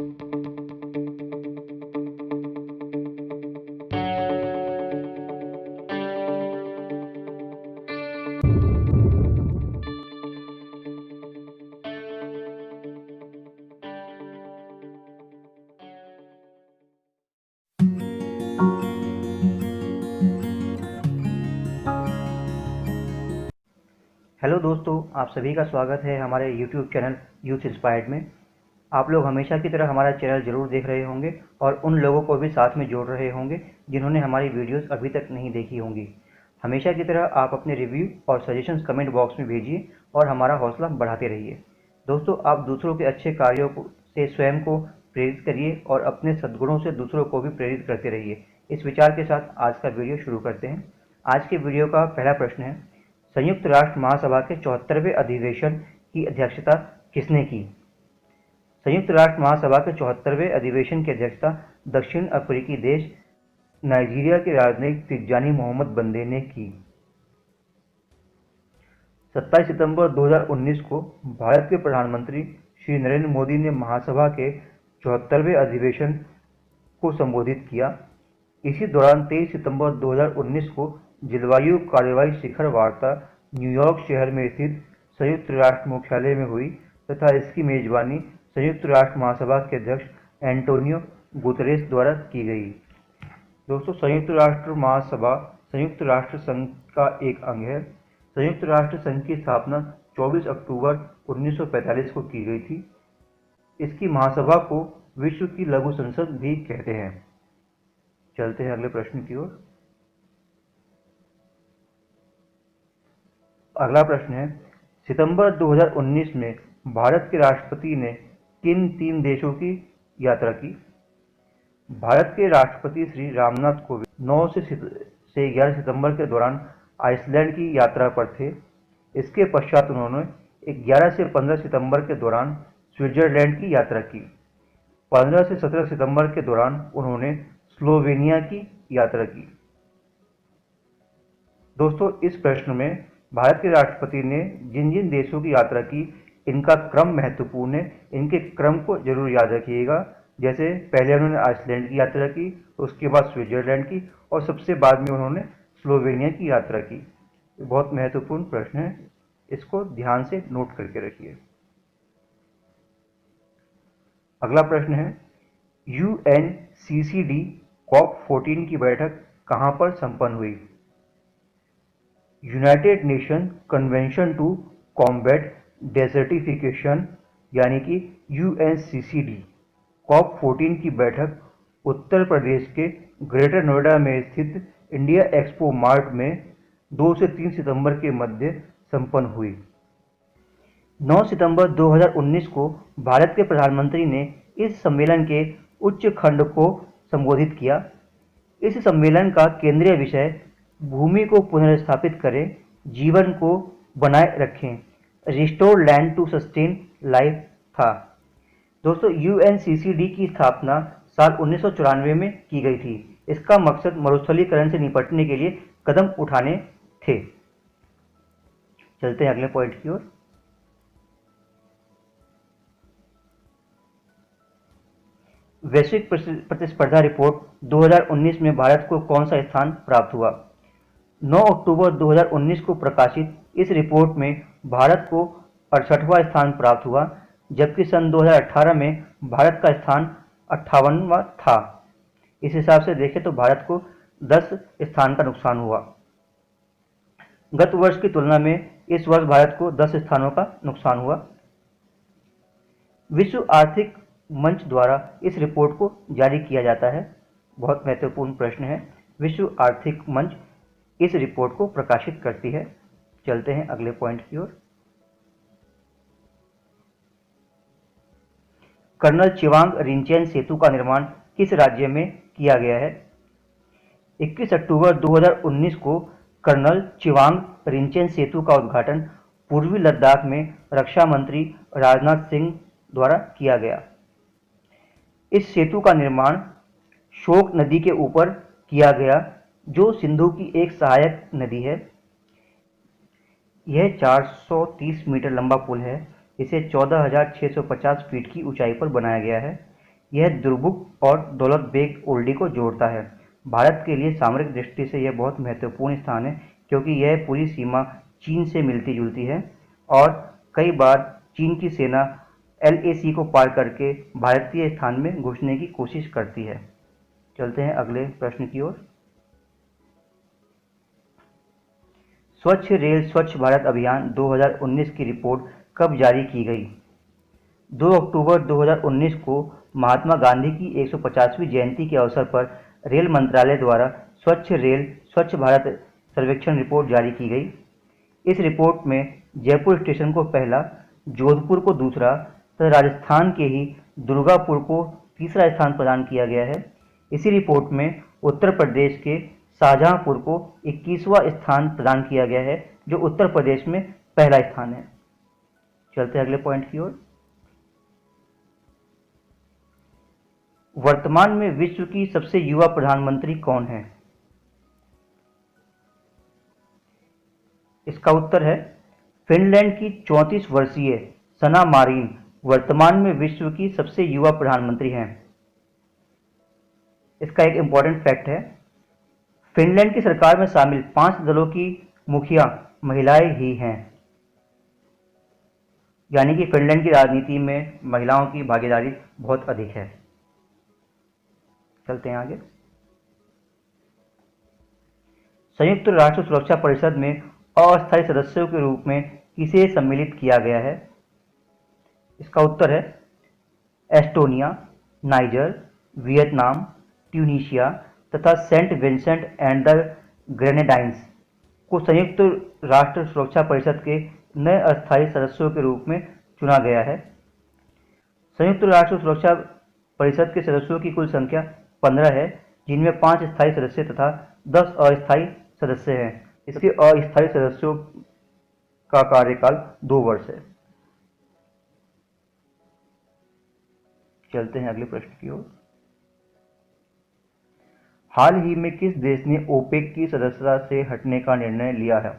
Hello दोस्तों, आप सभी का स्वागत है हमारे YouTube चैनल यूथ इंस्पायर्ड में। आप लोग हमेशा की तरह हमारा चैनल ज़रूर देख रहे होंगे और उन लोगों को भी साथ में जोड़ रहे होंगे जिन्होंने हमारी वीडियोस अभी तक नहीं देखी होंगी। हमेशा की तरह आप अपने रिव्यू और सजेशंस कमेंट बॉक्स में भेजिए और हमारा हौसला बढ़ाते रहिए। दोस्तों, आप दूसरों के अच्छे कार्यों से स्वयं को प्रेरित करिए और अपने सद्गुणों से दूसरों को भी प्रेरित करते रहिए। इस विचार के साथ आज का वीडियो शुरू करते हैं। आज के वीडियो का पहला प्रश्न है, संयुक्त राष्ट्र महासभा के 74वें अधिवेशन की अध्यक्षता किसने की? संयुक्त राष्ट्र महासभा के 74वें अधिवेशन की अध्यक्षता दक्षिण अफ्रीकी देश नाइजीरिया के राजनयिक तिजानी मोहम्मद बंदे ने की। 27 सितंबर 2019 को भारत के प्रधानमंत्री श्री नरेंद्र मोदी ने महासभा के 74वें अधिवेशन को संबोधित किया। इसी दौरान 23 सितंबर 2019 को जलवायु कार्रवाई शिखर वार्ता न्यूयॉर्क शहर में स्थित संयुक्त राष्ट्र मुख्यालय में हुई तथा इसकी मेजबानी संयुक्त राष्ट्र महासभा के अध्यक्ष एंटोनियो गुतेरेस द्वारा की गई। दोस्तों, संयुक्त राष्ट्र महासभा संयुक्त राष्ट्र संघ का एक अंग है। संयुक्त राष्ट्र संघ की स्थापना 24 अक्टूबर 1945 को की गई थी। इसकी महासभा को विश्व की लघु संसद भी कहते हैं। चलते हैं अगले प्रश्न की ओर। अगला प्रश्न है, सितंबर 2019 में भारत के राष्ट्रपति ने किन 3 देशों की यात्रा की? भारत के राष्ट्रपति श्री रामनाथ कोविंद 9 से 11 सितंबर के दौरान आइसलैंड की यात्रा पर थे। इसके पश्चात उन्होंने 11 से 15 सितंबर के दौरान स्विट्जरलैंड की यात्रा की। 15 से 17 सितंबर के दौरान उन्होंने स्लोवेनिया की यात्रा की। दोस्तों, इस प्रश्न में भारत के राष्ट्रपति ने जिन जिन देशों की यात्रा की, इनका क्रम महत्वपूर्ण है। इनके क्रम को जरूर याद रखिएगा। जैसे पहले उन्होंने आइसलैंड की यात्रा की, उसके बाद स्विट्जरलैंड की और सबसे बाद में उन्होंने स्लोवेनिया की यात्रा की। बहुत महत्वपूर्ण प्रश्न है, इसको ध्यान से नोट करके रखिए। अगला प्रश्न है, UNCCD COP14 की बैठक कहां पर संपन्न हुई? United Nation convention to combat desertification यानी कि UNCCD COP14 की बैठक उत्तर प्रदेश के ग्रेटर नोएडा में स्थित इंडिया एक्सपो मार्ट में 2 से 3 सितंबर के मध्य संपन्न हुई। 9 सितंबर 2019 को भारत के प्रधानमंत्री ने इस सम्मेलन के उच्च खंड को संबोधित किया। इस सम्मेलन का केंद्रीय विषय भूमि को पुनर्स्थापित करें, जीवन को बनाए रखें, restore land to sustain life था। दोस्तों, UNCCD की स्थापना साल 1994 में की गई थी। इसका मकसद मरुस्थलीकरण से निपटने के लिए कदम उठाने थे। चलते हैं अगले पॉइंट की ओर। वैश्विक प्रतिस्पर्धा रिपोर्ट 2019 में भारत को कौन सा स्थान प्राप्त हुआ? 9 अक्टूबर 2019 को प्रकाशित इस रिपोर्ट में भारत को 68वां स्थान प्राप्त हुआ, जबकि सन 2018 में भारत का स्थान 58वां था। इस हिसाब से देखें तो भारत को 10 स्थान का नुकसान हुआ। गत वर्ष की तुलना में इस वर्ष भारत को 10 स्थानों का नुकसान हुआ। विश्व आर्थिक मंच द्वारा इस रिपोर्ट को जारी किया जाता है। बहुत महत्वपूर्ण प्रश्न है। विश्व आर्थिक मंच इस रिपोर्ट को प्रकाशित करती है। चलते हैं अगले पॉइंट की ओर। कर्नल चिवांग रिंचेन सेतु का निर्माण किस राज्य में किया गया है? 21 अक्टूबर 2019 को कर्नल चिवांग रिंचेन सेतु का उद्घाटन पूर्वी लद्दाख में रक्षा मंत्री राजनाथ सिंह द्वारा किया गया। इस सेतु का निर्माण शोक नदी के ऊपर किया गया, जो सिंधु की एक सहायक नदी है। यह 430 मीटर लंबा पुल है। इसे 14,650 फीट की ऊंचाई पर बनाया गया है। यह दुर्बुक और दौलत बेग ओल्डी को जोड़ता है। भारत के लिए सामरिक दृष्टि से यह बहुत महत्वपूर्ण स्थान है, क्योंकि यह पूरी सीमा चीन से मिलती जुलती है और कई बार चीन की सेना LAC को पार करके भारतीय स्थान में घुसने की कोशिश करती है। चलते हैं अगले प्रश्न की ओर। स्वच्छ रेल स्वच्छ भारत अभियान 2019 की रिपोर्ट कब जारी की गई? 2 अक्टूबर 2019 को महात्मा गांधी की 150वीं जयंती के अवसर पर रेल मंत्रालय द्वारा स्वच्छ रेल स्वच्छ भारत सर्वेक्षण रिपोर्ट जारी की गई। इस रिपोर्ट में जयपुर स्टेशन को पहला, जोधपुर को दूसरा तथा राजस्थान के ही दुर्गापुर को तीसरा स्थान प्रदान किया गया है। इसी रिपोर्ट में उत्तर प्रदेश के शाहजहांपुर को 21वां स्थान प्रदान किया गया है, जो उत्तर प्रदेश में पहला स्थान है। चलते हैं अगले पॉइंट की ओर। वर्तमान में विश्व की सबसे युवा प्रधानमंत्री कौन है? इसका उत्तर है फिनलैंड की 34 वर्षीय सना मारिन वर्तमान में विश्व की सबसे युवा प्रधानमंत्री हैं। इसका एक इंपॉर्टेंट फैक्ट है, फिनलैंड की सरकार में शामिल 5 दलों की मुखिया महिलाएं ही हैं, यानी कि फिनलैंड की राजनीति में महिलाओं की भागीदारी बहुत अधिक है। चलते हैं आगे। संयुक्त राष्ट्र सुरक्षा परिषद में अस्थायी सदस्यों के रूप में किसे सम्मिलित किया गया है? इसका उत्तर है एस्टोनिया, नाइजर, वियतनाम, ट्यूनीशिया तथा Saint Vincent and the Grenadines को संयुक्त राष्ट्र सुरक्षा परिषद के नए अस्थायी सदस्यों के रूप में चुना गया है। संयुक्त राष्ट्र सुरक्षा परिषद के सदस्यों की कुल संख्या 15 है, जिनमें 5 स्थायी सदस्य तथा 10 अस्थायी सदस्य हैं। इसके अस्थायी सदस्यों का कार्यकाल 2 वर्ष है। चलते हैं अगले प्रश्न की ओर। हाल ही में किस देश ने ओपेक की सदस्यता से हटने का निर्णय लिया है?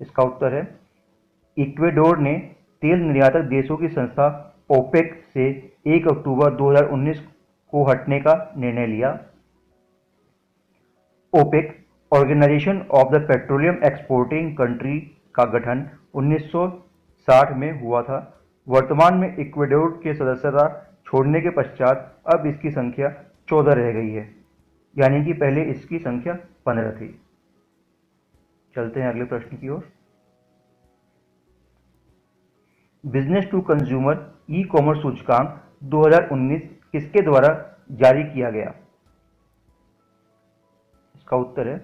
इसका उत्तर है इक्वेडोर ने तेल निर्यातक देशों की संस्था ओपेक से 1 अक्टूबर 2019 को हटने का निर्णय लिया। OPEC Organization of the Petroleum Exporting Country का गठन 1960 में हुआ था। वर्तमान में इक्वेडोर के सदस्यता छोड़ने के पश्चात अब इसकी संख्या 14 रह गई है, यानी कि पहले इसकी संख्या 15 थी। चलते हैं अगले प्रश्न की ओर। Business to consumer e commerce सूचकांक 2019 किसके द्वारा जारी किया गया? इसका उत्तर है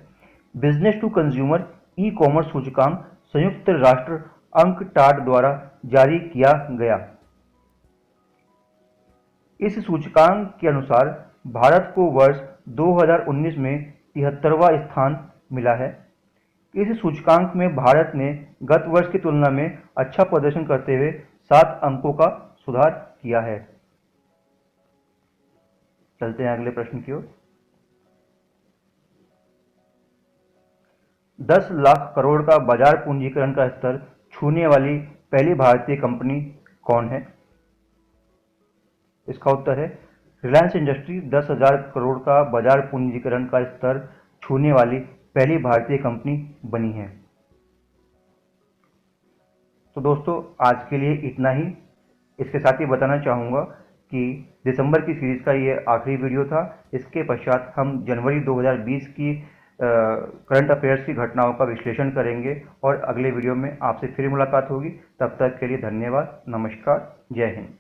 business to consumer e commerce सूचकांक संयुक्त राष्ट्र अंकटाड द्वारा जारी किया गया। इस सूचकांक के अनुसार भारत को वर्ष 2019 में 73वां स्थान मिला है। इस सूचकांक में भारत ने गत वर्ष की तुलना में अच्छा प्रदर्शन करते हुए 7 अंकों का सुधार किया है। चलते हैं अगले प्रश्न की ओर। 10 लाख करोड़ का बाजार पूंजीकरण का स्तर छूने वाली पहली भारतीय कंपनी कौन है? इसका उत्तर है रिलायंस इंडस्ट्री 10,000 करोड़ का बाजार पूंजीकरण का स्तर छूने वाली पहली भारतीय कंपनी बनी है। तो दोस्तों आज के लिए इतना ही। इसके साथ ही बताना चाहूँगा कि दिसंबर की सीरीज़ का ये आखिरी वीडियो था। इसके पश्चात हम जनवरी 2020 की करंट अफेयर्स की घटनाओं का विश्लेषण करेंगे और अगले वीडियो में आपसे फिर मुलाकात होगी। तब तक के लिए धन्यवाद, नमस्कार, जय हिंद।